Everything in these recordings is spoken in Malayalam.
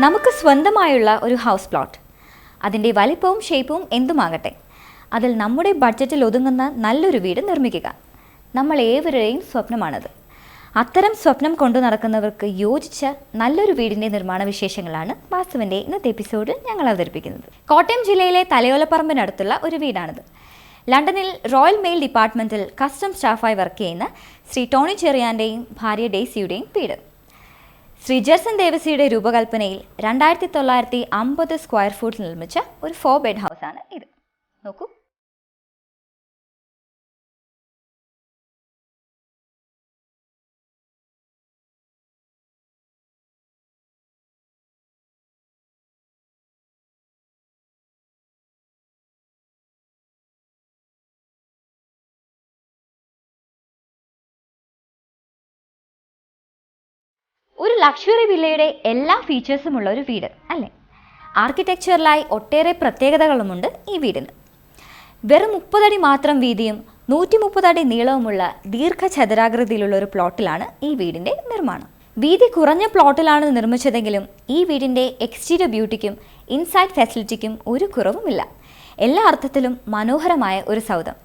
നമുക്ക് സ്വന്തമായുള്ള ഒരു ഹൗസ് പ്ലോട്ട്, അതിൻ്റെ വലിപ്പവും ഷേപ്പും എന്തുമാകട്ടെ, അതിൽ നമ്മുടെ ബഡ്ജറ്റിൽ ഒതുങ്ങുന്ന നല്ലൊരു വീട് നിർമ്മിക്കുക നമ്മൾ ഏവരുടെയും സ്വപ്നമാണത്. അത്തരം സ്വപ്നം കൊണ്ടു നടക്കുന്നവർക്ക് യോജിച്ച നല്ലൊരു വീടിൻ്റെ നിർമ്മാണ വിശേഷങ്ങളാണ് വാസ്തുവിൻ്റെ ഇന്നത്തെ എപ്പിസോഡിൽ ഞങ്ങൾ അവതരിപ്പിക്കുന്നത്. കോട്ടയം ജില്ലയിലെ തലയോലപ്പറമ്പിനടുത്തുള്ള ഒരു വീടാണിത്. ലണ്ടനിൽ റോയൽ മെയിൽ ഡിപ്പാർട്ട്മെൻറ്റിൽ കസ്റ്റം സ്റ്റാഫായി വർക്ക് ചെയ്യുന്ന ശ്രീ ടോണി ചെറിയാൻ്റെയും ഭാര്യ ഡെയ്സിയുടെയും വീട്. ശ്രീ ജെർസൺ ദേവസിയുടെ രൂപകൽപ്പനയിൽ 2950 സ്ക്വയർ ഫീറ്റിൽ നിർമ്മിച്ച ഒരു 4 ബെഡ് ഹൗസാണ് ഇത്. നോക്കൂ. ഒരു ലക്ഷറി വില്ലയുടെ എല്ലാ ഫീച്ചേഴ്സുമുള്ള ഒരു വീട് അല്ലേ? ആർക്കിടെക്ചറലായി ഒട്ടേറെ പ്രത്യേകതകളുമുണ്ട് ഈ വീടിന്. വെറും 30 അടി മാത്രം വീതിയും 130 അടി നീളവുമുള്ള ദീർഘചതുരാകൃതിയിലുള്ള ഒരു പ്ലോട്ടിലാണ് ഈ വീടിൻ്റെ നിർമ്മാണം. വീതി കുറഞ്ഞ പ്ലോട്ടിലാണ് നിർമ്മിച്ചതെങ്കിലും ഈ വീടിൻ്റെ എക്സ്റ്റീരിയർ ബ്യൂട്ടിക്കും ഇൻസൈഡ് ഫെസിലിറ്റിക്കും ഒരു കുറവുമില്ല. എല്ലാ അർത്ഥത്തിലും മനോഹരമായ ഒരു സൗധം.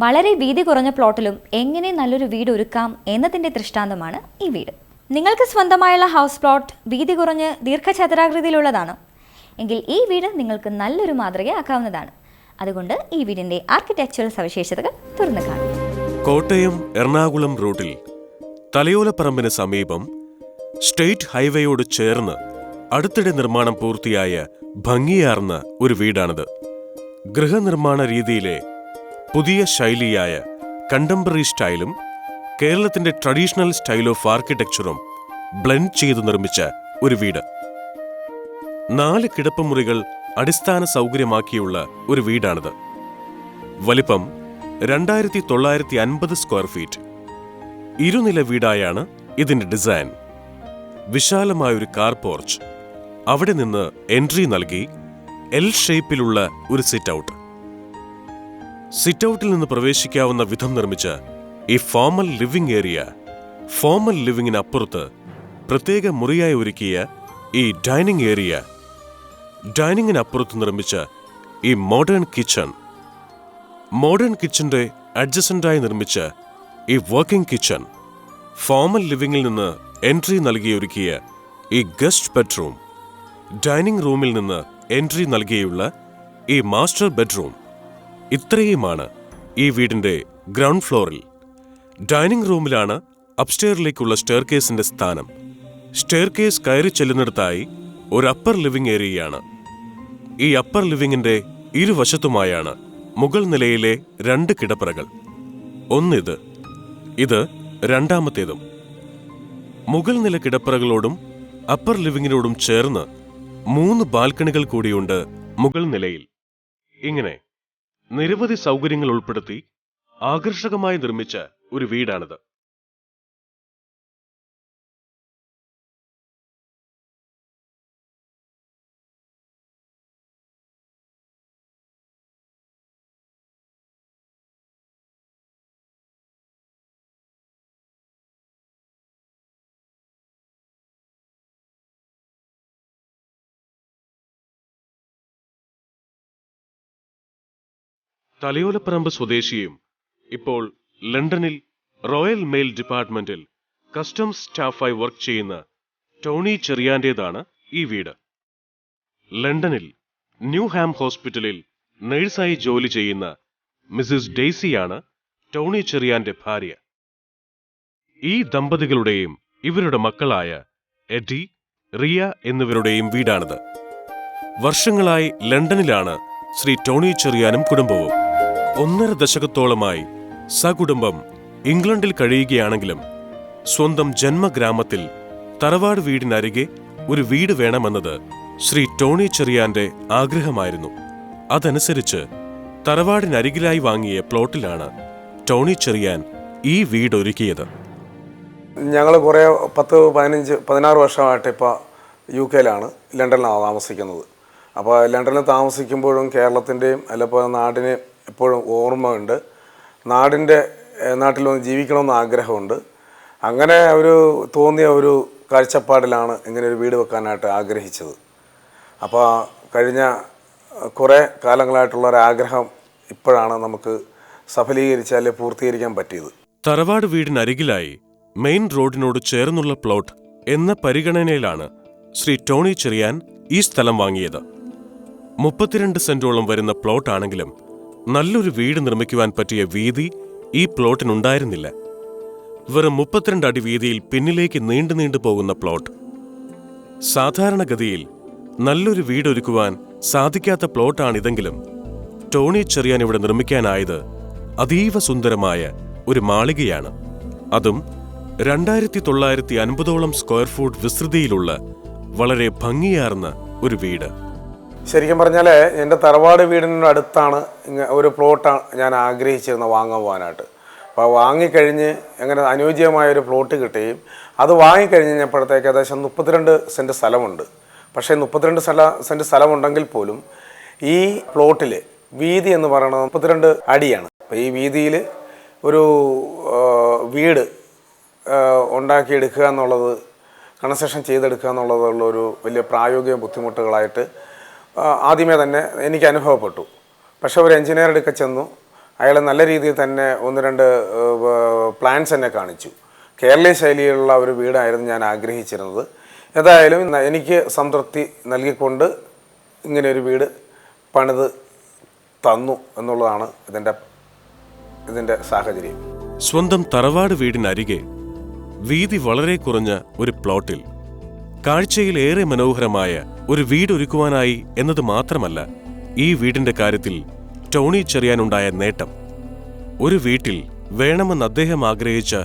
വളരെ വീതി കുറഞ്ഞ പ്ലോട്ടിലും എങ്ങനെ നല്ലൊരു വീട് ഒരുക്കാം എന്നതിൻ്റെ ദൃഷ്ടാന്തമാണ് ഈ വീട്. നിങ്ങൾക്ക് സ്വന്തമായുള്ള ഹൗസ് പ്ലോട്ട് വീതി കുറഞ്ഞ് ദീർഘചതുരാകൃതിയിലുള്ളതാണോ? എങ്കിൽ ഈ വീട് നിങ്ങൾക്ക് നല്ലൊരു മാതൃകയാക്കാവുന്നതാണ്. അതുകൊണ്ട് ഈ വീടിൻ്റെ ആർക്കിടെക്ചറൽ സവിശേഷതകൾ തുറന്നു കാണും. കോട്ടയം എറണാകുളം റൂട്ടിൽ തലയോലപ്പറമ്പിന് സമീപം സ്റ്റേറ്റ് ഹൈവേയോട് ചേർന്ന് അടുത്തിടെ നിർമ്മാണം പൂർത്തിയായ ഭംഗിയാർന്ന ഒരു വീടാണിത്. ഗൃഹനിർമ്മാണ രീതിയിലെ പുതിയ ശൈലിയായ കണ്ടംപററി സ്റ്റൈലും കേരളത്തിന്റെ ട്രഡീഷണൽ സ്റ്റൈൽ ഓഫ് ആർക്കിടെക്ചറും ബ്ലെൻഡ് ചെയ്തു നിർമ്മിച്ച ഒരു വീട്. 4 കിടപ്പുമുറികൾ അടിസ്ഥാന സൗകര്യമാക്കിയുള്ള ഒരു വീടാണിത്. വലിപ്പം 2950 സ്ക്വയർ ഫീറ്റ്. ഇരുനില വീടായാണ് ഇതിന്റെ ഡിസൈൻ. വിശാലമായൊരു കാർ പോർച്ച്, അവിടെ നിന്ന് എൻട്രി നൽകി എൽ ഷേപ്പിലുള്ള ഒരു സിറ്റ് ഔട്ട്. സിറ്റ് ഔട്ടിൽ നിന്ന് പ്രവേശിക്കാവുന്ന വിധം നിർമ്മിച്ച ഈ ഫോർമൽ ലിവിംഗ് ഏരിയ, ഫോർമൽ ലിവിംഗിനപ്പുറത്ത് പ്രത്യേക മുറിയായി ഒരുക്കിയ ഈ ഡൈനിങ് ഏരിയ, ഡൈനിങ്ങിനപ്പുറത്ത് നിർമ്മിച്ച ഈ മോഡേൺ കിച്ചൺ, മോഡേൺ കിച്ചന്റെ അഡ്ജസന്റായി നിർമ്മിച്ച ഈ വർക്കിംഗ് കിച്ചൺ, ഫോർമൽ ലിവിംഗിൽ നിന്ന് എൻട്രി നൽകി ഒരുക്കിയ ഈ ഗസ്റ്റ് ബെഡ്റൂം, ഡൈനിങ് റൂമിൽ നിന്ന് എൻട്രി നൽകിയുള്ള ഈ മാസ്റ്റർ ബെഡ്റൂം, ഇത്രയുമാണ് ഈ വീടിന്റെ ഗ്രൗണ്ട് ഫ്ലോറിൽ. ഡൈനിങ് റൂമിലാണ് അപ്സ്റ്റെയറിലേക്കുള്ള സ്റ്റെയർകേസിന്റെ സ്ഥാനം. സ്റ്റെയർകേസ് കയറി ചെല്ലുന്നിടത്തായി ഒരു അപ്പർ ലിവിംഗ് ഏരിയയാണ്. ഈ അപ്പർ ലിവിംഗിന്റെ ഇരുവശത്തുമായാണ് മുകൾ നിലയിലെ 2 കിടപ്പറകൾ. ഒന്നിത്, ഇത് രണ്ടാമത്തേതും. മുകൾ നില കിടപ്പറകളോടും അപ്പർ ലിവിംഗിനോടും ചേർന്ന് 3 ബാൽക്കണികൾ കൂടിയുണ്ട് മുകൾ നിലയിൽ. ഇങ്ങനെ നിരവധി സൗകര്യങ്ങൾ ഉൾപ്പെടുത്തി ആകർഷകമായി നിർമ്മിച്ച ഒരു വീടാണിത്. തലയോലപ്പറമ്പ് സ്വദേശിയും ഇപ്പോൾ ലണ്ടനിൽ റോയൽ മെയിൽ ഡിപ്പാർട്ട്മെന്റിൽ കസ്റ്റംസ് സ്റ്റാഫായി വർക്ക് ചെയ്യുന്ന ടോണി ചെറിയാന്റേതാണ് ഈ വീട്. ലണ്ടനിൽ ന്യൂഹാം ഹോസ്പിറ്റലിൽ നഴ്സായി ജോലി ചെയ്യുന്ന മിസ്സിസ് ഡെയ്സിയാണ് ടോണി ചെറിയാന്റെ ഭാര്യ. ഈ ദമ്പതികളുടെയും ഇവരുടെ മക്കളായ എഡി, റിയ എന്നിവരുടെയും വീടാണിത്. വർഷങ്ങളായി ലണ്ടനിലാണ് ശ്രീ ടോണി ചെറിയാനും കുടുംബവും. 1.5 ദശകത്തോളമായി സകുടുംബം ഇംഗ്ലണ്ടിൽ കഴിയുകയാണെങ്കിലും സ്വന്തം ജന്മഗ്രാമത്തിൽ തറവാട് വീടിനരികെ ഒരു വീട് വേണമെന്നത് ശ്രീ ടോണി ചെറിയാന്റെ ആഗ്രഹമായിരുന്നു. അതനുസരിച്ച് തറവാടിനരികിലായി വാങ്ങിയ പ്ലോട്ടിലാണ് ടോണി ചെറിയാൻ ഈ വീടൊരുക്കിയത്. ഞങ്ങൾ കുറേ 10-15-16 വർഷമായിട്ട് ഇപ്പോൾ UK-ലാണ്, ലണ്ടനിലാണ് താമസിക്കുന്നത്. അപ്പോൾ ലണ്ടനിൽ താമസിക്കുമ്പോഴും കേരളത്തിൻ്റെയും അല്ലെങ്കിൽ നാടിനെ എപ്പോഴും ഓർമ്മയുണ്ട്. നാട്ടിലൊന്ന് ജീവിക്കണമെന്ന് ആഗ്രഹമുണ്ട്. അങ്ങനെ തോന്നിയ ഒരു കാഴ്ചപ്പാടിലാണ് ഇങ്ങനെ ഒരു വീട് വെക്കാനായിട്ട് ആഗ്രഹിച്ചത്. അപ്പോൾ കഴിഞ്ഞ കുറേ കാലങ്ങളായിട്ടുള്ള ഒരാഗ്രഹം ഇപ്പോഴാണ് നമുക്ക് സഫലീകരിച്ചാൽ പൂർത്തീകരിക്കാൻ പറ്റിയത്. തറവാട് വീടിനരികിലായി മെയിൻ റോഡിനോട് ചേർന്നുള്ള പ്ലോട്ട് എന്ന പരിഗണനയിലാണ് ശ്രീ ടോണി ചെറിയാൻ ഈ സ്ഥലം വാങ്ങിയത്. 32 സെന്റോളം വരുന്ന പ്ലോട്ടാണെങ്കിലും നല്ലൊരു വീട് നിർമ്മിക്കുവാൻ പറ്റിയ വീതി ഈ പ്ലോട്ടിനുണ്ടായിരുന്നില്ല. വെറും 32 അടി വീതിയിൽ പിന്നിലേക്ക് നീണ്ടു പോകുന്ന പ്ലോട്ട്. സാധാരണഗതിയിൽ നല്ലൊരു വീടൊരുക്കുവാൻ സാധിക്കാത്ത പ്ലോട്ടാണിതെങ്കിലും ടോണി ചെറിയാൻ ഇവിടെ നിർമ്മിക്കാനായത് അതീവ സുന്ദരമായ ഒരു മാളികയാണ്. അതും 2950 സ്ക്വയർ ഫൂട്ട് വിസ്തൃതിയിലുള്ള വളരെ ഭംഗിയാർന്ന ഒരു വീട്. ശരിക്കും പറഞ്ഞാൽ എൻ്റെ തറവാട് വീടിൻ്റെ അടുത്താണ് ഒരു പ്ലോട്ടാണ് ഞാൻ ആഗ്രഹിച്ചിരുന്നത് വാങ്ങാൻ പോകാനായിട്ട്. അപ്പോൾ വാങ്ങിക്കഴിഞ്ഞ് അങ്ങനെ അനുയോജ്യമായൊരു പ്ലോട്ട് കിട്ടുകയും അത് വാങ്ങിക്കഴിഞ്ഞ് കഴിഞ്ഞപ്പോഴത്തേക്ക് ഏകദേശം 32 സെൻറ്റ് സ്ഥലമുണ്ട്. പക്ഷേ 32 സെൻറ്റ് സ്ഥലമുണ്ടെങ്കിൽ പോലും ഈ പ്ലോട്ടിൽ വീതി എന്ന് പറയുന്നത് 32 അടിയാണ്. അപ്പോൾ ഈ വീതിയിൽ ഒരു വീട് ഉണ്ടാക്കിയെടുക്കുക എന്നുള്ളത്, കൺസ്ട്രക്ഷൻ ചെയ്തെടുക്കുക എന്നുള്ളതുള്ളൊരു വലിയ പ്രായോഗിക ബുദ്ധിമുട്ടുകളായിട്ട് ആദ്യമേ തന്നെ എനിക്ക് അനുഭവപ്പെട്ടു. പക്ഷേ ഒരു എഞ്ചിനീയർ അടുക്ക ചെന്നു, അയാൾ നല്ല രീതിയിൽ തന്നെ 1-2 പ്ലാൻസ് എന്നെ കാണിച്ചു. കേരളീയ ശൈലിയിലുള്ള ഒരു വീടായിരുന്നു ഞാൻ ആഗ്രഹിച്ചിരുന്നത്. ഏതായാലും എനിക്ക് സംതൃപ്തി നൽകിക്കൊണ്ട് ഇങ്ങനെ ഒരു വീട് പണിത് തന്നു എന്നുള്ളതാണ് ഇതിൻ്റെ സാഹചര്യം. സ്വന്തം തറവാട് വീടിനരികെ വീതി വളരെ കുറഞ്ഞ ഒരു പ്ലോട്ടിൽ കാഴ്ചയിൽ ഏറെ മനോഹരമായ ഒരു വീടൊരുക്കുവാനായി എന്നത് മാത്രമല്ല ഈ വീടിന്റെ കാര്യത്തിൽ ടോണി ചെറിയാനുണ്ടായ നേട്ടം. ഒരു വീട്ടിൽ വേണമെന്ന് അദ്ദേഹം ആഗ്രഹിച്ച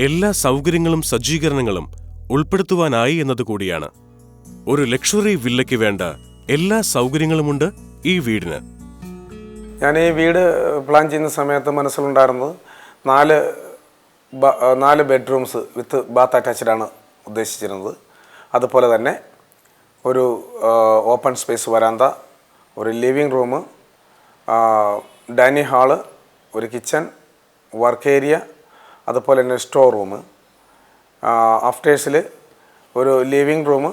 എല്ലാ സൗകര്യങ്ങളും സജ്ജീകരണങ്ങളും ഉൾപ്പെടുത്തുവാനായി എന്നതുകൂടിയാണ്. ഒരു ലക്ഷറി വില്ലയ്ക്ക് വേണ്ട എല്ലാ സൗകര്യങ്ങളുമുണ്ട് ഈ വീടിന്. ഞാൻ ഈ വീട് പ്ലാൻ ചെയ്യുന്ന സമയത്ത് മനസ്സിലുണ്ടായിരുന്നത് 4 ബെഡ്റൂംസ് വിത്ത് ബാത്ത് അറ്റാച്ച്ഡാണ് ഉദ്ദേശിച്ചിരുന്നത്. അതുപോലെ തന്നെ ഒരു ഓപ്പൺ സ്പേസ് വരാന്ത, ഒരു ലിവിങ് റൂം, ഡൈനിങ് ഹാള്, ഒരു കിച്ചൺ, വർക്ക് ഏരിയ, അതുപോലെ തന്നെ സ്റ്റോർ റൂം, അപ്സ്റ്റേഴ്സിൽ ഒരു living room,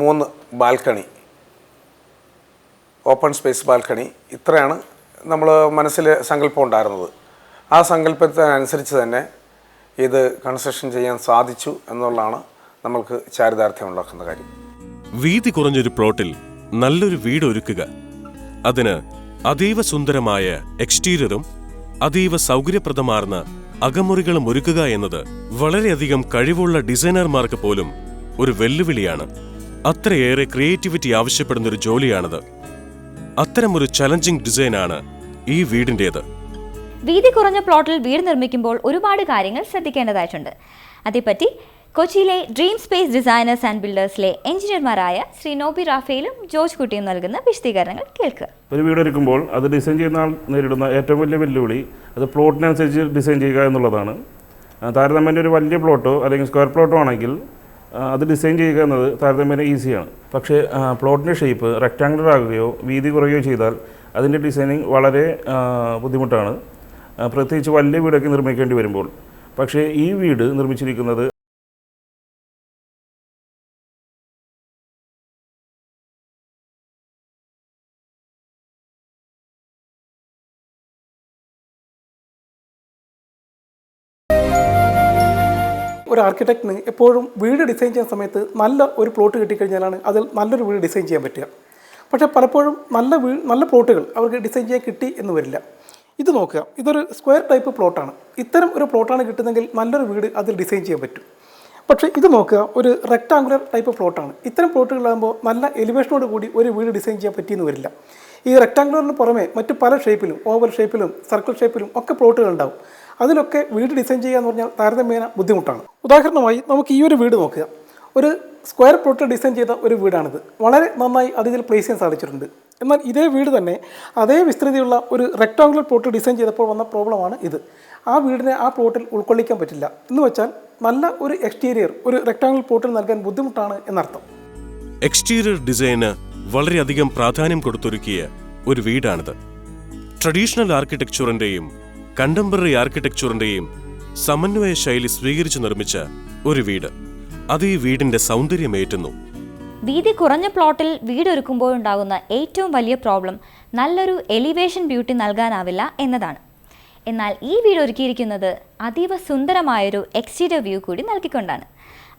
3 balcony, open space balcony. ഇത്രയാണ് നമ്മൾ മനസ്സിൽ സങ്കല്പം ഉണ്ടായിരുന്നത്. ആ സങ്കല്പത്തിനനുസരിച്ച് തന്നെ ഇത് കൺസ്ട്രക്ഷൻ ചെയ്യാൻ സാധിച്ചു എന്നുള്ളതാണ് നമ്മൾക്ക് ചാരിതാർത്ഥ്യം ഉണ്ടാക്കുന്ന കാര്യം. വീതി കുറഞ്ഞൊരു പ്ലോട്ടിൽ നല്ലൊരു വീട് ഒരുക്കുക, അതിന് അതീവ സുന്ദരമായ എക്സ്റ്റീരിയറും അതീവ സൗകര്യപ്രദമാർന്ന അകമുറികളും ഒരുക്കുക എന്നത് വളരെയധികം കഴിവുള്ള ഡിസൈനർമാർക്ക് പോലും ഒരു വെല്ലുവിളിയാണ്. അത്രയേറെ ക്രിയേറ്റിവിറ്റി ആവശ്യപ്പെടുന്നൊരു ജോലിയാണത്. അത്തരമൊരു ചലഞ്ചിങ് ഡിസൈനാണ് ഈ വീടിൻ്റേത്. വീതി കുറഞ്ഞ പ്ലോട്ടിൽ വീട് നിർമ്മിക്കുമ്പോൾ ഒരുപാട് കാര്യങ്ങൾ ശ്രദ്ധിക്കേണ്ടതായിട്ടുണ്ട്. അതേപ്പറ്റി കൊച്ചിയിലെ ഡ്രീം സ്പേസ് ഡിസൈനേഴ്സ് ആൻഡ് ബിൽഡേഴ്സിലെ എഞ്ചിനീയർമാരായ ശ്രീ നോബി റാഫേലും ജോർജ് കുട്ടിയും നൽകുന്ന വിശദീകരണങ്ങൾ കേൾക്കുക. ഒരു വീട് ഒരുക്കുമ്പോൾ അത് ഡിസൈൻ ചെയ്യുന്ന ആൾ നേരിടുന്ന ഏറ്റവും വലിയ വെല്ലുവിളി അത് പ്ലോട്ടിനനുസരിച്ച് ഡിസൈൻ ചെയ്യുക എന്നുള്ളതാണ്. താരതമ്യേന ഒരു വലിയ പ്ലോട്ടോ അല്ലെങ്കിൽ സ്ക്വയർ പ്ലോട്ടോ ആണെങ്കിൽ അത് ഡിസൈൻ ചെയ്യുക എന്നത് താരതമ്യേന ഈസിയാണ്. പക്ഷേ പ്ലോട്ടിൻ്റെ ഷേപ്പ് റെക്റ്റാങ്കുലർ ആകുകയോ വീതി കുറയുകയോ ചെയ്താൽ അതിൻ്റെ ഡിസൈനിങ് വളരെ ബുദ്ധിമുട്ടാണ്, പ്രത്യേകിച്ച് വലിയ വീടൊക്കെ നിർമ്മിക്കേണ്ടി വരുമ്പോൾ. പക്ഷേ ഈ വീട് നിർമ്മിച്ചിരിക്കുന്നത് ഒരു ആർക്കിടെക്റ്റിന് എപ്പോഴും വീട് ഡിസൈൻ ചെയ്യുന്ന സമയത്ത് നല്ല ഒരു പ്ലോട്ട് കിട്ടിക്കഴിഞ്ഞാലാണ് അതിൽ നല്ലൊരു വീട് ഡിസൈൻ ചെയ്യാൻ പറ്റുക. പക്ഷേ പലപ്പോഴും നല്ല പ്ലോട്ടുകൾ അവർക്ക് ഡിസൈൻ ചെയ്യാൻ കിട്ടി എന്ന് വരില്ല. ഇത് നോക്കുക, ഇതൊരു സ്ക്വയർ ടൈപ്പ് പ്ലോട്ടാണ്. ഇത്തരം ഒരു പ്ലോട്ടാണ് കിട്ടുന്നതെങ്കിൽ നല്ലൊരു വീട് അതിൽ ഡിസൈൻ ചെയ്യാൻ പറ്റും. പക്ഷേ ഇത് നോക്കുക, ഒരു റെക്ടാങ്കുലർ ടൈപ്പ് പ്ലോട്ടാണ്. ഇത്തരം പ്ലോട്ടുകളാകുമ്പോൾ നല്ല എലിവേഷനോട് കൂടി ഒരു വീട് ഡിസൈൻ ചെയ്യാൻ പറ്റിയെന്ന് വരില്ല. ഈ റെക്ടാങ്കുലറിന് പുറമെ മറ്റു പല ഷേപ്പിലും, ഓവൽ ഷേപ്പിലും സർക്കിൾ ഷേപ്പിലും ഒക്കെ പ്ലോട്ടുകൾ ഉണ്ടാവും. അതിലൊക്കെ വീട് ഡിസൈൻ ചെയ്യുക എന്ന് പറഞ്ഞാൽ താരതമ്യേന ബുദ്ധിമുട്ടാണ്. ഉദാഹരണമായി നമുക്ക് ഈ ഒരു വീട് നോക്കുക. ഒരു സ്ക്വയർ പ്ലോട്ട് ഡിസൈൻ ചെയ്ത ഒരു വീടാണിത്. വളരെ നന്നായി അതിൽ പ്ലേസ് ചെയ്യാൻ സാധിച്ചിട്ടുണ്ട്. എന്നാൽ ഇതേ വീട് തന്നെ അതേ വിസ്തൃതിയുള്ള ഒരു റെക്ടാങ്കുലർ പ്ലോട്ട് ഡിസൈൻ ചെയ്തപ്പോൾ വന്ന പ്രോബ്ലമാണ് ഇത്. ആ വീടിനെ ആ പ്ലോട്ടിൽ ഉൾക്കൊള്ളിക്കാൻ പറ്റില്ല. എന്ന് വെച്ചാൽ നല്ല ഒരു എക്സ്റ്റീരിയർ ഒരു റെക്ടാങ്കുലർ പ്ലോട്ടിൽ നൽകാൻ ബുദ്ധിമുട്ടാണ് എന്നർത്ഥം. എക്സ്റ്റീരിയർ ഡിസൈന് വളരെയധികം പ്രാധാന്യം കൊടുത്തൊരുക്കിയ ഒരു വീടാണിത്. ട്രഡീഷണൽ ആർക്കിടെക്ചറിന്റെയും കണ്ടംപററി ആർക്കിടെക്ചറിന്റെയും സമന്വയ ശൈലി സ്വീകരിച്ചു നിർമ്മിച്ച ഒരു വീട്. അത് ഈ വീടിന്റെ സൗന്ദര്യമേറ്റുന്നു. വീതി കുറഞ്ഞ പ്ലോട്ടിൽ വീടൊരുക്കുമ്പോഴുണ്ടാകുന്ന ഏറ്റവും വലിയ പ്രോബ്ലം നല്ലൊരു എലിവേഷൻ ബ്യൂട്ടി നൽകാനാവില്ല എന്നതാണ്. എന്നാൽ ഈ വീട് ഒരുക്കിയിരിക്കുന്നത് അതീവ സുന്ദരമായൊരു എക്സ്റ്റീരിയർ വ്യൂ കൂടി നൽകിക്കൊണ്ടാണ്.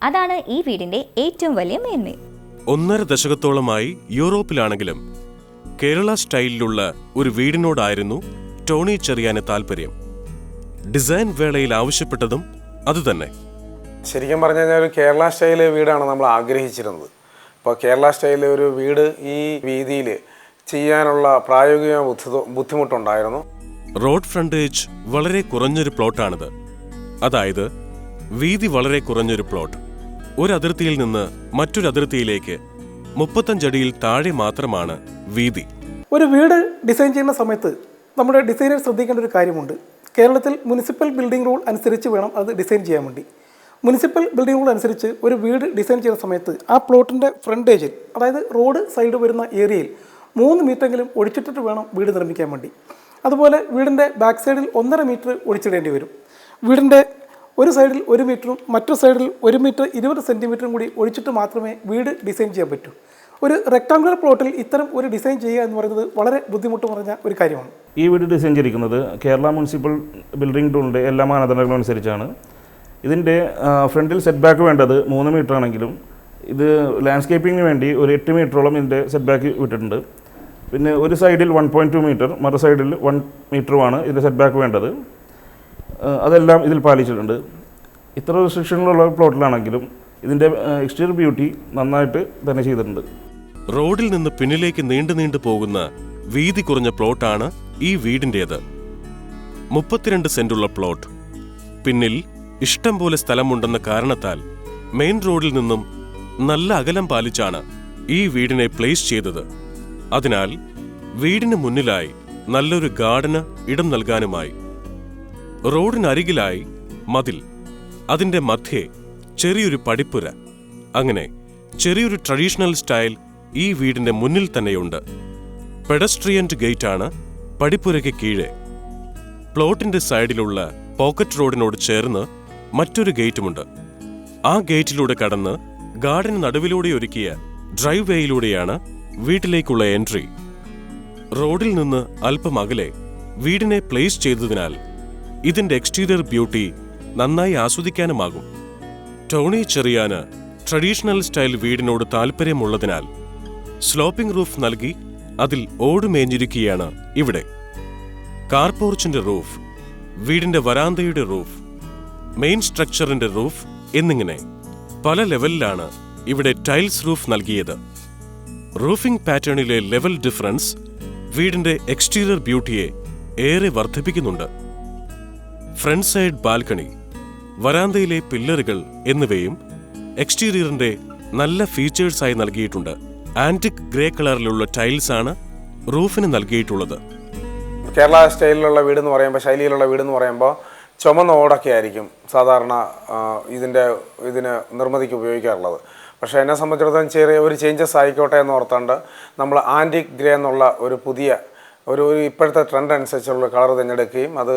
അതാണ് ഈ വീടിൻ്റെ ഏറ്റവും വലിയ മേന്മ. 1.5 ദശകത്തോളമായി യൂറോപ്പിലാണെങ്കിലും കേരള സ്റ്റൈലിലുള്ള ഒരു വീടിനോടായിരുന്നു ടോണി ചെറിയാന് താല്പര്യം. ഡിസൈൻ വേളയിൽ ആവശ്യപ്പെട്ടതും അതുതന്നെ. ശരിക്കും പറഞ്ഞു കഴിഞ്ഞാൽ ഒരു കേരള സ്റ്റൈല് വീടാണ് നമ്മൾ ആഗ്രഹിച്ചിരുന്നത്. അപ്പോൾ കേരള സ്റ്റൈലിൽ ഒരു വീട് ഈ വീതിയിൽ ചെയ്യാനുള്ള പ്രായോഗിക ബുദ്ധിമുട്ടുണ്ടായിരുന്നു. റോഡ് ഫ്രണ്ടേജ് വളരെ കുറഞ്ഞൊരു പ്ലോട്ടാണിത്. അതായത് വീതി വളരെ കുറഞ്ഞൊരു പ്ലോട്ട്. ഒരു അതിർത്തിയിൽ നിന്ന് മറ്റൊരു അതിർത്തിയിലേക്ക് 35 അടിയിൽ താഴെ മാത്രമാണ് വീതി. ഒരു വീട് ഡിസൈൻ ചെയ്യുന്ന സമയത്ത് നമ്മുടെ ഡിസൈനർ ശ്രദ്ധിക്കേണ്ട ഒരു കാര്യമുണ്ട്. കേരളത്തിൽ മുനിസിപ്പൽ ബിൽഡിംഗ് റൂൾ അനുസരിച്ച് വേണം അത് ഡിസൈൻ ചെയ്യാൻ വേണ്ടി. മുനിസിപ്പൽ ബിൽഡിംഗ് റൂൾ അനുസരിച്ച് ഒരു വീട് ഡിസൈൻ ചെയ്യുന്ന സമയത്ത് ആ പ്ലോട്ടിൻ്റെ ഫ്രണ്ടേജിൽ, അതായത് റോഡ് സൈഡ് വരുന്ന ഏരിയയിൽ 3 മീറ്ററെങ്കിലും ഒഴിച്ചിട്ടിട്ട് വേണം വീട് നിർമ്മിക്കാൻ വേണ്ടി. അതുപോലെ വീടിൻ്റെ ബാക്ക് സൈഡിൽ 1.5 മീറ്റർ ഒഴിച്ചിടേണ്ടി വരും. വീടിൻ്റെ ഒരു സൈഡിൽ 1 മീറ്ററും മറ്റു സൈഡിൽ 1 മീറ്റർ 20 സെൻറ്റിമീറ്ററും കൂടി ഒഴിച്ചിട്ട് മാത്രമേ വീട് ഡിസൈൻ ചെയ്യാൻ പറ്റൂ. ഒരു റെക്ടാങ്കുലർ പ്ലോട്ടിൽ ഇത്തരം ഒരു ഡിസൈൻ ചെയ്യുക എന്ന് പറയുന്നത് വളരെ ബുദ്ധിമുട്ട് പറഞ്ഞ ഒരു കാര്യമാണ്. ഈ വീട് ഡിസൈൻ ചെയ്തിരിക്കുന്നത് കേരള മുനിസിപ്പൽ ബിൽഡിംഗ് റൂളിൻ്റെ എല്ലാ മാനദണ്ഡങ്ങളും അനുസരിച്ചാണ്. ഇതിൻ്റെ ഫ്രണ്ടിൽ സെറ്റ് ബാക്ക് വേണ്ടത് 3 മീറ്റർ ആണെങ്കിലും ഇത് ലാൻഡ്സ്കേപ്പിങ്ങിന് വേണ്ടി ഒരു 8 മീറ്ററോളം ഇതിൻ്റെ സെറ്റ് ബാക്ക് വിട്ടിട്ടുണ്ട്. പിന്നെ ഒരു സൈഡിൽ 1.2 മീറ്റർ, മറു സൈഡിൽ 1 മീറ്ററുമാണ് ഇതിൻ്റെ സെറ്റ് ബാക്ക് വേണ്ടത്. അതെല്ലാം ഇതിൽ പാലിച്ചിട്ടുണ്ട്. ഇത്ര റെസ്ട്രിക്ഷനിലുള്ള പ്ലോട്ടിലാണെങ്കിലും ഇതിൻ്റെ എക്സ്റ്റീരിയർ ബ്യൂട്ടി നന്നായിട്ട് തന്നെ ചെയ്തിട്ടുണ്ട്. റോഡിൽ നിന്ന് പിന്നിലേക്ക് നീണ്ടു പോകുന്ന വീതി കുറഞ്ഞ പ്ലോട്ടാണ് ഈ വീടിൻ്റേത്. 32 സെന്റുള്ള പ്ലോട്ട്. പിന്നിൽ ഇഷ്ടം പോലെ സ്ഥലമുണ്ടെന്ന കാരണത്താൽ മെയിൻ റോഡിൽ നിന്നും നല്ല അകലം പാലിച്ചാണ് ഈ വീടിനെ പ്ലേസ് ചെയ്തത്. അതിനാൽ വീടിന് മുന്നിലായി നല്ലൊരു ഗാർഡന് ഇടം നൽകാനുമായി. റോഡിനരികിലായി മതിൽ, അതിൻ്റെ മധ്യേ ചെറിയൊരു പടിപ്പുര. അങ്ങനെ ചെറിയൊരു ട്രഡീഷണൽ സ്റ്റൈൽ ഈ വീടിന്റെ മുന്നിൽ തന്നെയുണ്ട്. പെഡസ്ട്രിയന്റ് ഗേറ്റാണ് പടിപ്പുരയ്ക്ക് കീഴെ. പ്ലോട്ടിന്റെ സൈഡിലുള്ള പോക്കറ്റ് റോഡിനോട് ചേർന്ന് മറ്റൊരു ഗേറ്റുമുണ്ട്. ആ ഗേറ്റിലൂടെ കടന്ന് ഗാർഡന് നടുവിലൂടെ ഒരുക്കിയ ഡ്രൈവ് വേയിലൂടെയാണ് വീട്ടിലേക്കുള്ള എൻട്രി. റോഡിൽ നിന്ന് അല്പം അകലെ വീടിനെ പ്ലേസ് ചെയ്തതിനാൽ ഇതിന്റെ എക്സ്റ്റീരിയർ ബ്യൂട്ടി നന്നായി ആസ്വദിക്കാനുമാകും. ടോണി ചെറിയാന് ട്രഡീഷണൽ സ്റ്റൈൽ വീടിനോട് താല്പര്യമുള്ളതിനാൽ സ്ലോപ്പിംഗ് റൂഫ് നൽകി അതിൽ ഓടുമേഞ്ഞിരിക്കുകയാണ് ഇവിടെ. കാർപോർച്ചിന്റെ റൂഫ്, വീടിന്റെ വരാന്തയുടെ റൂഫ്, മെയിൻ സ്ട്രക്ചറിന്റെ റൂഫ് എന്നിങ്ങനെ പല ലെവലിലാണ് ഇവിടെ ടൈൽസ് റൂഫ് നൽകിയത്. റൂഫിംഗ് പാറ്റേണിലെ ലെവൽ ഡിഫറൻസ് വീടിന്റെ എക്സ്റ്റീരിയർ ബ്യൂട്ടിയെ ഏറെ വർദ്ധിപ്പിക്കുന്നുണ്ട്. ഫ്രണ്ട് സൈഡ് ബാൽക്കണി, വരാന്തയിലെ പില്ലറുകൾ എന്നിവയും എക്സ്റ്റീരിയറിന്റെ നല്ല ഫീച്ചേഴ്സായി നൽകിയിട്ടുണ്ട്. ആന്റിക് ഗ്രേ കളറിലുള്ള ടൈൽസ് ആണ് റൂഫിന് നൽകിയിട്ടുള്ളത്. കേരള സ്റ്റൈലിലുള്ള വീടെന്ന് പറയുമ്പോൾ, ശൈലിയിലുള്ള വീടെന്ന് പറയുമ്പോൾ ചുമന്ന ഓടൊക്കെ ആയിരിക്കും സാധാരണ ഇതിന് നിർമ്മിതിക്ക് ഉപയോഗിക്കാറുള്ളത്. പക്ഷേ എന്നെ സംബന്ധിച്ചിടത്തോളം ചെറിയ ഒരു ചേഞ്ചസ് ആയിക്കോട്ടെ എന്ന് ഓർത്തുകൊണ്ട് നമ്മൾ ആൻറ്റിക് ഗ്രേ എന്നുള്ള ഒരു പുതിയ ഒരു ഇപ്പോഴത്തെ ട്രെൻഡ് അനുസരിച്ചുള്ള കളർ തിരഞ്ഞെടുക്കുകയും അത്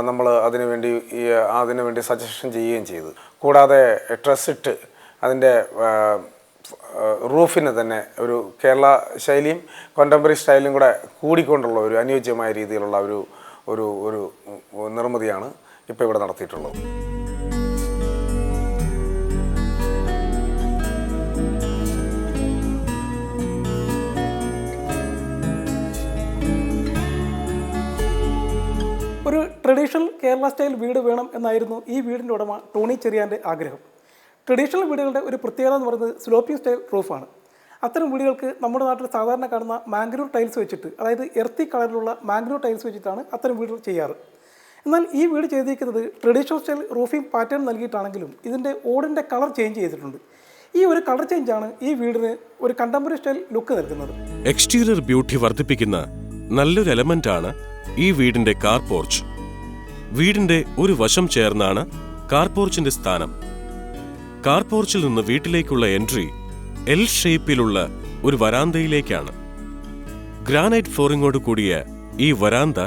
നമ്മൾ അതിനുവേണ്ടി സജഷൻ ചെയ്യുകയും ചെയ്തു. കൂടാതെ ട്രസ്സിട്ട് അതിൻ്റെ റൂഫിന് തന്നെ ഒരു കേരള ശൈലിയും കോണ്ടംപററി സ്റ്റൈലും കൂടെ കൂടിക്കൊണ്ടുള്ള ഒരു അനുയോജ്യമായ രീതിയിലുള്ള ഒരു നിർമ്മിതിയാണ് ഇപ്പോൾ ഇവിടെ നടത്തിയിട്ടുള്ളത്. ഒരു ട്രഡീഷണൽ കേരള സ്റ്റൈൽ വീട് വേണം എന്നായിരുന്നു ഈ വീടിൻ്റെ ഉടമ ടോണി ചെറിയാൻ്റെ ആഗ്രഹം. ട്രഡീഷണൽ വീടുകളുടെ ഒരു പ്രത്യേകത എന്ന് പറയുന്നത് സ്ലോപ്പിംഗ് സ്റ്റൈൽ റൂഫാണ്. അത്തരം വീടുകൾക്ക് നമ്മുടെ നാട്ടിൽ സാധാരണ കാണുന്ന മാംഗ്രൂവ് ടൈൽസ് വെച്ചിട്ട്, അതായത് എർത്തി കളറിലുള്ള മാംഗ്രൂവ് ടൈൽസ് വെച്ചിട്ടാണ് അത്തരം വീടുകൾ ചെയ്യാറ്. എന്നാൽ ഈ വീട് ചെയ്തിരിക്കുന്നത് ട്രഡീഷണൽ സ്റ്റൈൽ റൂഫിംഗ് പാറ്റേൺ നൽകിയിട്ടാണെങ്കിലും ഇതിൻ്റെ ഓടിൻ്റെ കളർ ചേഞ്ച് ചെയ്തിട്ടുണ്ട്. ഈ ഒരു കളർ ചേഞ്ചാണ് ഈ വീടിന് ഒരു കണ്ടംപററി സ്റ്റൈൽ ലുക്ക് നൽകുന്നത്. എക്സ്റ്റീരിയർ ബ്യൂട്ടി വർദ്ധിപ്പിക്കുന്ന നല്ലൊരു എലമെന്റാണ് ഈ വീടിന്റെ കാർ പോർച്ച്. വീടിന്റെ ഒരു വശം ചേർന്നാണ് കാർ പോർച്ചിന്റെ സ്ഥാനം. കാർ പോർച്ചിൽ നിന്ന് വീട്ടിലേക്കുള്ള എൻട്രി എൽ ഷേപ്പിലുള്ള ഒരു വരാന്തയിലേക്കാണ്. ഗ്രാനൈറ്റ് ഫ്ലോറിങ്ങോട് കൂടിയ ഈ വരാന്ത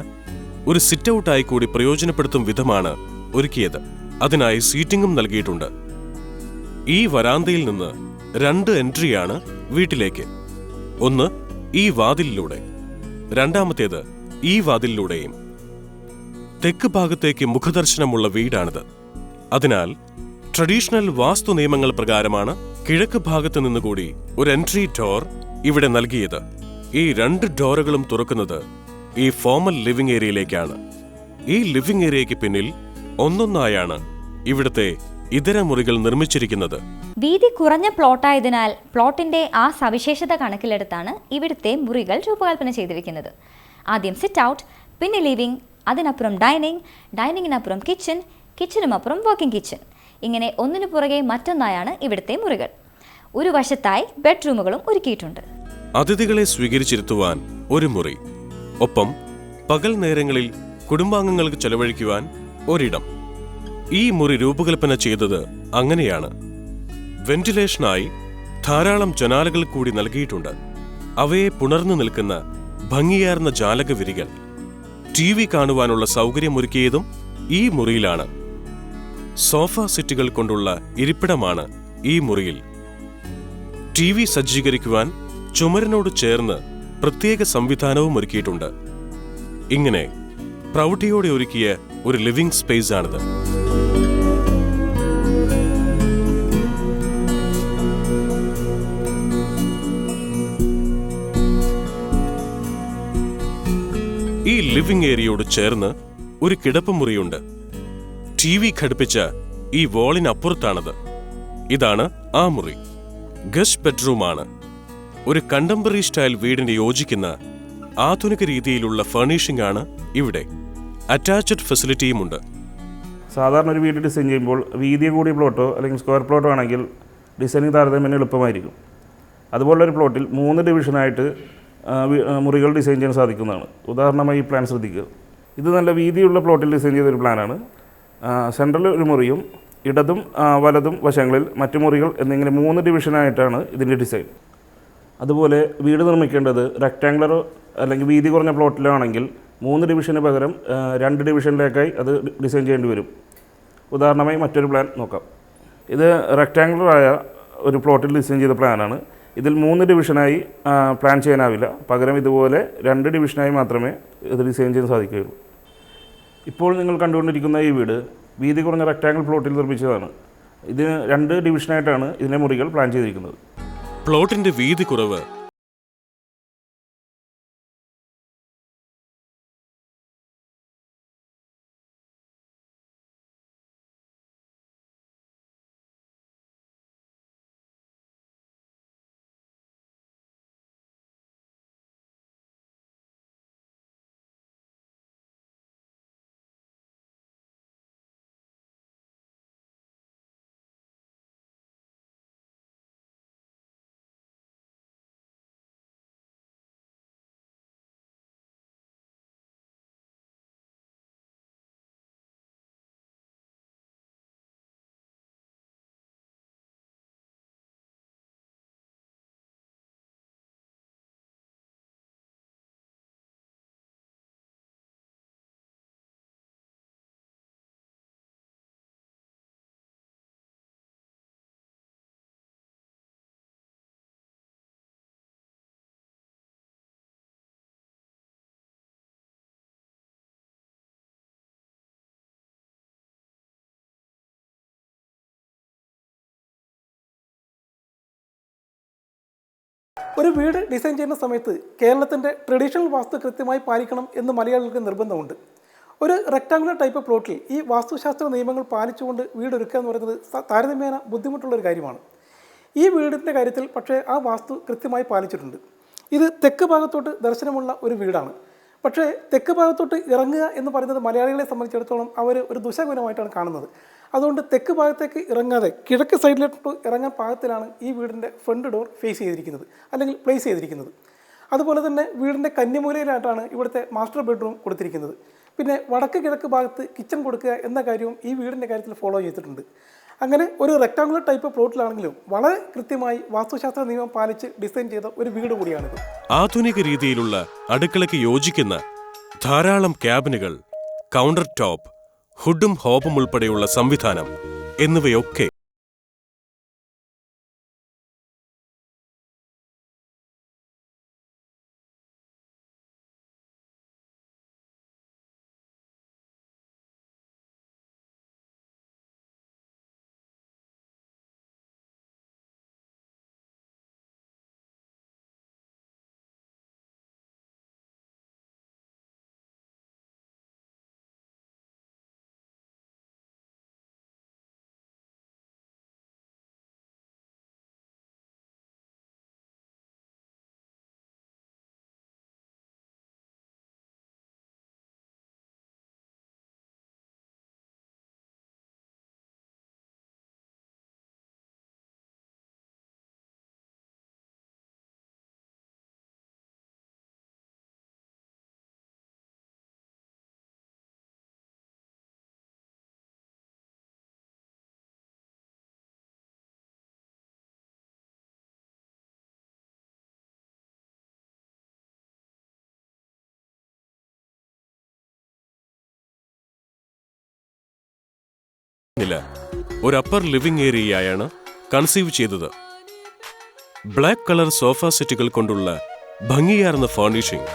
ഒരു സിറ്റ് ഔട്ടായി കൂടി പ്രയോജനപ്പെടുത്തും വിധമാണ് ഒരുക്കിയത്. അതിനായി സീറ്റിംഗും നൽകിയിട്ടുണ്ട്. ഈ വരാന്തയിൽ നിന്ന് 2 എൻട്രിയാണ് വീട്ടിലേക്ക്. ഒന്ന് ഈ വാതിലിലൂടെ, രണ്ടാമത്തേത് ഈ വാതിലിലൂടെയും. തെക്ക് ഭാഗത്തേക്ക് മുഖദർശനമുള്ള വീടാണിത്. അതിനാൽ ട്രഡീഷണൽ വാസ്തു നിയമങ്ങൾ പ്രകാരമാണ് കിഴക്ക് ഭാഗത്ത് നിന്നുകൂടി ഒരു എൻട്രി ഡോർ ഇവിടെ നൽകിയത്. ഈ 2 ഡോറുകളും തുറക്കുന്നത് ഈ ഫോമൽ ലിവിംഗ് ഏരിയയിലേക്കാണ്. ഈ ലിവിംഗ് ഏരിയയ്ക്ക് പിന്നിൽ ഒന്നൊന്നായാണ് ഇവിടുത്തെ ഇതര മുറികൾ നിർമ്മിച്ചിരിക്കുന്നത്. വീതി കുറഞ്ഞ പ്ലോട്ടായതിനാൽ പ്ലോട്ടിന്റെ ആ സവിശേഷത കണക്കിലെടുത്താണ് ഇവിടുത്തെ മുറികൾ രൂപകൽപ്പന ചെയ്തിരിക്കുന്നത്. ആദ്യം സിറ്റ് ഔട്ട്, പിന്നെ ലിവിംഗ്, അതിനപ്പുറം ഡൈനിങ്, ഡൈനിങ്ങിനപ്പുറം കിച്ചൺ, കിച്ചനുമപ്പുറം വർക്കിംഗ് കിച്ചൺ. ഇങ്ങനെ ഒന്നിനു പുറകെ മറ്റൊന്നായാണ് ഇവിടുത്തെ മുറികൾ. ഒരു വശത്തായി ബെഡ്റൂമുകളും ഒരുക്കിയിട്ടുണ്ട്. അതിഥികളെ സ്വീകരിച്ചിരുത്തുവാൻ ഒരു മുറി, ഒപ്പം പകൽ നേരങ്ങളിൽ കുടുംബാംഗങ്ങൾക്ക് ചെലവഴിക്കുവാൻ ഒരിടം. ഈ മുറി രൂപകൽപ്പന ചെയ്തത് അങ്ങനെയാണ്. വെന്റിലേഷനായി ധാരാളം ജനാലകൾ കൂടി നൽകിയിട്ടുണ്ട്. അവയെ പുണർന്നു നിൽക്കുന്ന ഭംഗിയാർന്ന ജാലകവിരികൾ. TV കാണുവാനുള്ള സൗകര്യമൊരുക്കിയതും ഈ മുറിയിലാണ്. സോഫ സെറ്റുകൾ കൊണ്ടുള്ള ഇരിപ്പിടമാണ് ഈ മുറിയിൽ. TV സജ്ജീകരിക്കുവാൻ ചുമരിനോട് ചേർന്ന് പ്രത്യേക സംവിധാനവും ഒരുക്കിയിട്ടുണ്ട്. ഇങ്ങനെ പ്രൗഢിയോടെ ഒരുക്കിയ ഒരു ലിവിംഗ് സ്പേസ് ആണിത്. ഈ ലിവിംഗ് ഏരിയയോട് ചേർന്ന് ഒരു കിടപ്പുമുറിയുണ്ട്. TV ഘടിപ്പിച്ച ഈ വോളിനപ്പുറത്താണത്. ഇതാണ് ആ മുറി. ഗസ്റ്റ് ബെഡ്റൂമാണ്. ഒരു കണ്ടംപററി സ്റ്റൈൽ വീടിന് യോജിക്കുന്ന ആധുനിക രീതിയിലുള്ള ഫർണിഷിംഗ് ആണ് ഇവിടെ. അറ്റാച്ച്ഡ് ഫെസിലിറ്റിയുമുണ്ട്. സാധാരണ ഒരു വീട് ഡിസൈൻ ചെയ്യുമ്പോൾ വീതി കൂടിയ പ്ലോട്ടോ അല്ലെങ്കിൽ സ്ക്വയർ പ്ലോട്ടോ ആണെങ്കിൽ ഡിസൈനിങ് താരതമ്യേന എളുപ്പമായിരിക്കും. അതുപോലൊരു പ്ലോട്ടിൽ 3 ഡിവിഷനായിട്ട് മുറികൾ ഡിസൈൻ ചെയ്യാൻ സാധിക്കുന്നതാണ്. ഉദാഹരണമായി ഈ പ്ലാൻ ശ്രദ്ധിക്കുക. ഇത് നല്ല വീതിയുള്ള പ്ലോട്ടിൽ ഡിസൈൻ ചെയ്തൊരു പ്ലാനാണ്. സെൻട്രൽ ഒരു മുറിയും ഇടതും വലതും വശങ്ങളിൽ മറ്റു മുറികൾ എന്നിങ്ങനെ 3 ഡിവിഷനായിട്ടാണ് ഇതിൻ്റെ ഡിസൈൻ. അതുപോലെ വീട് നിർമ്മിക്കേണ്ടത് റെക്റ്റാങ്കുലറോ അല്ലെങ്കിൽ വീതി കുറഞ്ഞ പ്ലോട്ടിലോ ആണെങ്കിൽ 3 ഡിവിഷന് പകരം 2 ഡിവിഷനിലേക്കായി അത് ഡിസൈൻ ചെയ്യേണ്ടി വരും. ഉദാഹരണമായി മറ്റൊരു പ്ലാൻ നോക്കാം. ഇത് റെക്റ്റാങ്കുലറായ ഒരു പ്ലോട്ടിൽ ഡിസൈൻ ചെയ്ത പ്ലാനാണ്. ഇതിൽ 3 ഡിവിഷനായി പ്ലാൻ ചെയ്യാനാവില്ല. പകരം ഇതുപോലെ 2 ഡിവിഷനായി മാത്രമേ ഇത് ഡിസൈൻ ചെയ്യാൻ സാധിക്കുകയുള്ളൂ. ഇപ്പോൾ നിങ്ങൾ കണ്ടുകൊണ്ടിരിക്കുന്ന ഈ വീട് വീതി കുറഞ്ഞ റെക്റ്റാങ്കിൾ പ്ലോട്ടിൽ നിർമ്മിച്ചതാണ്. ഇതിന് 2 ഡിവിഷനായിട്ടാണ് ഇതിൻ്റെ മുറികൾ പ്ലാൻ ചെയ്തിരിക്കുന്നത്. പ്ലോട്ടിന്റെ വീതി കുറവ് ഒരു വീട് ഡിസൈൻ ചെയ്യുന്ന സമയത്ത് കേരളത്തിൻ്റെ ട്രഡീഷണൽ വാസ്തു കൃത്യമായി പാലിക്കണം എന്ന് മലയാളികൾക്ക് നിർബന്ധമുണ്ട്. ഒരു റെക്ടാങ്കുലർ ടൈപ്പ് പ്ലോട്ടിൽ ഈ വാസ്തുശാസ്ത്ര നിയമങ്ങൾ പാലിച്ചുകൊണ്ട് വീട് ഒരുക്കുക എന്ന് പറയുന്നത് താരതമ്യേന ബുദ്ധിമുട്ടുള്ളൊരു കാര്യമാണ്. ഈ വീടിൻ്റെ കാര്യത്തിൽ പക്ഷേ ആ വാസ്തു കൃത്യമായി പാലിച്ചിട്ടുണ്ട്. ഇത് തെക്ക് ഭാഗത്തോട്ട് ദർശനമുള്ള ഒരു വീടാണ്. പക്ഷേ തെക്ക് ഭാഗത്തോട്ട് ഇറങ്ങുക എന്ന് പറയുന്നത് മലയാളികളെ സംബന്ധിച്ചിടത്തോളം അവർ ഒരു ദുശകുലമായിട്ടാണ് കാണുന്നത്. അതുകൊണ്ട് തെക്ക് ഭാഗത്തേക്ക് ഇറങ്ങാതെ കിഴക്ക് സൈഡിലോട്ട് ഇറങ്ങാൻ പാകത്തിലാണ് ഈ വീടിൻ്റെ ഫ്രണ്ട് ഡോർ ഫേസ് ചെയ്തിരിക്കുന്നത് അല്ലെങ്കിൽ പ്ലേസ് ചെയ്തിരിക്കുന്നത്. അതുപോലെ തന്നെ വീടിൻ്റെ കന്നിമൂലയിലായിട്ടാണ് ഇവിടുത്തെ മാസ്റ്റർ ബെഡ്റൂം കൊടുത്തിരിക്കുന്നത്. പിന്നെ വടക്ക് കിഴക്ക് ഭാഗത്ത് കിച്ചൺ കൊടുക്കുക എന്ന കാര്യവും ഈ വീടിൻ്റെ കാര്യത്തിൽ ഫോളോ ചെയ്തിട്ടുണ്ട്. അങ്ങനെ ഒരു റെക്ടാങ്കുലർ ടൈപ്പ് പ്ലോട്ടിലാണെങ്കിലും വളരെ കൃത്യമായി വാസ്തുശാസ്ത്ര നിയമം പാലിച്ച് ഡിസൈൻ ചെയ്ത ഒരു വീട് കൂടിയാണിത്. ആധുനിക രീതിയിലുള്ള അടുക്കളയ്ക്ക് യോജിക്കുന്ന ധാരാളം ക്യാബിനുകൾ, കൗണ്ടർ ടോപ്പ്, ഹുഡും ഹോബും ഉൾപ്പെടെയുള്ള സംവിധാനം എന്നിവയൊക്കെ നില ഒരു അപ്പർ ലിവിംഗ് ഏരിയയായാണ് കൺസീവ് ചെയ്തത്. ബ്ലാക്ക് കളർ സോഫ സെറ്റുകൾ കൊണ്ടുള്ള ഭംഗിയാർന്ന ഫർണിഷിംഗ്,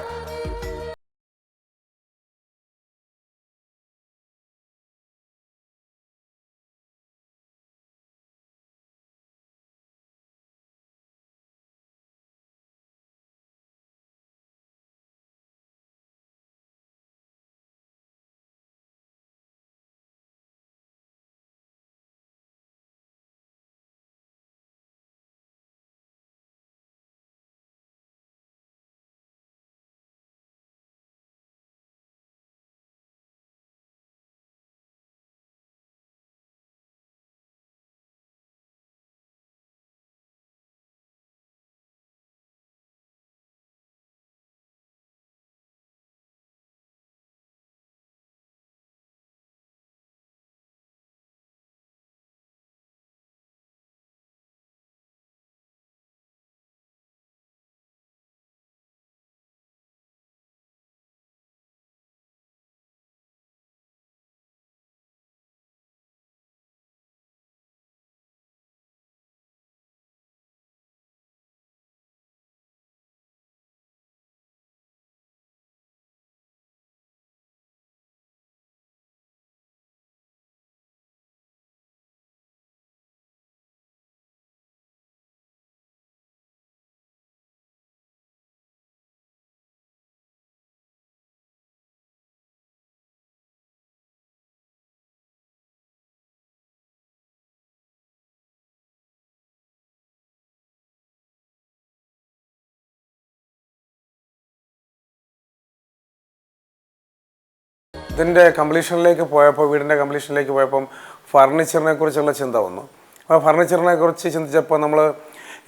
ഇതിൻ്റെ കംപ്ലീഷനിലേക്ക് പോയപ്പോൾ, വീടിൻ്റെ കംപ്ലീഷനിലേക്ക് പോയപ്പം ഫർണിച്ചറിനെ കുറിച്ചുള്ള ചിന്ത വന്നു. അപ്പോൾ ഫർണിച്ചറിനെ കുറിച്ച് ചിന്തിച്ചപ്പോൾ നമ്മൾ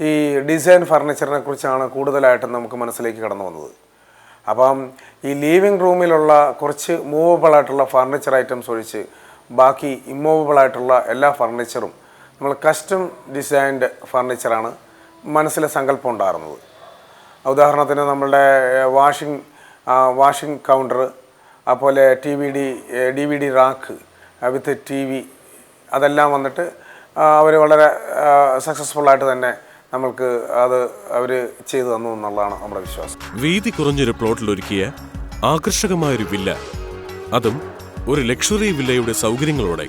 ഈ ഡിസൈൻ ഫർണിച്ചറിനെ കുറിച്ചാണ് കൂടുതലായിട്ടും നമുക്ക് മനസ്സിലേക്ക് കടന്നു വന്നത്. അപ്പം ഈ ലീവിങ് റൂമിലുള്ള കുറച്ച് മൂവബിളായിട്ടുള്ള ഫർണിച്ചർ ഐറ്റംസ് ഒഴിച്ച് ബാക്കി ഇമ്മൂവബിളായിട്ടുള്ള എല്ലാ ഫർണിച്ചറും നമ്മൾ കസ്റ്റം ഡിസൈൻഡ് ഫർണിച്ചറാണ് മനസ്സിലെ സങ്കല്പം ഉണ്ടായിരുന്നത്. ഉദാഹരണത്തിന് നമ്മളുടെ വാഷിംഗ് കൗണ്ടർ, അതുപോലെ DVD റാക്ക് വിത്ത് TV, അതെല്ലാം വന്നിട്ട് അവർ വളരെ സക്സസ്ഫുള്ളായിട്ട് തന്നെ നമ്മൾക്ക് അത് അവർ ചെയ്തു തന്നു എന്നുള്ളതാണ് നമ്മുടെ വിശ്വാസം. വീതി കുറഞ്ഞൊരു പ്ലോട്ടിൽ ഒരുക്കിയ ആകർഷകമായൊരു വില്ല, അതും ഒരു ലക്ഷറി വില്ലയുടെ സൗകര്യങ്ങളോടെ.